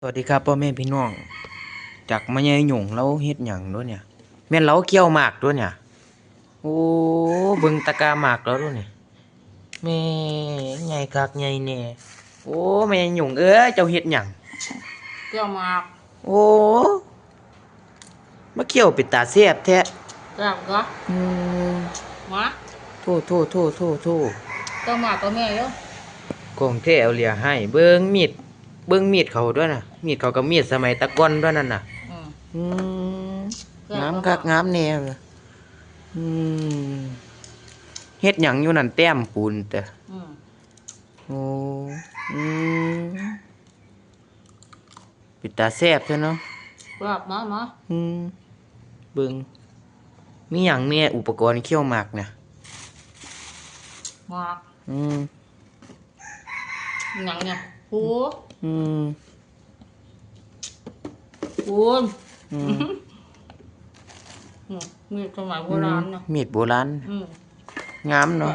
สวัสดีครับพ่อแม่พี่น้องจากมาใหญ่หยุ่งเราเฮ็ดหยังด้วยเนี่ยแม่นเราเกี่ยวหมากด้วยเนี่ยโอ้เบิ่งตะกาหมากแล้วด้วยเนี่ยแม่ใหญ่คักใหญ่แน่โอ้แม่หยุ่งเอ้ยเจ้าเฮ็ดหยังเกี่ยวหมากโอ้มาเกี่ยวเป็นตาแซ่บแท้แซ่บก็อืมมาโทเกี่ยวหมากตัวแม่เยอะของแท้เอาเหลียให้เบิ่งมีดเขาด้วยน่ะมีดเขาก็มีดสมัยตะก่อนด้วยนั่นน่ะอืมอืมแซ่บงามก็คักงามแน่เลยอืม เฮ็ดหยังอยู่นั่นแต้มปูนแต่อืมโอ้อืมปิดตาแซ่บใช่เนาะแซ่บมาอืมเบิ่งมีหยังแหน่อุปกรณ์เคี่ยวหมากน่ะหมากอืมหยังเนี่ยหู อืมปูนอืม อืมมีสมัยโบราณเนาะมีดโบราณอืมงามเนาะ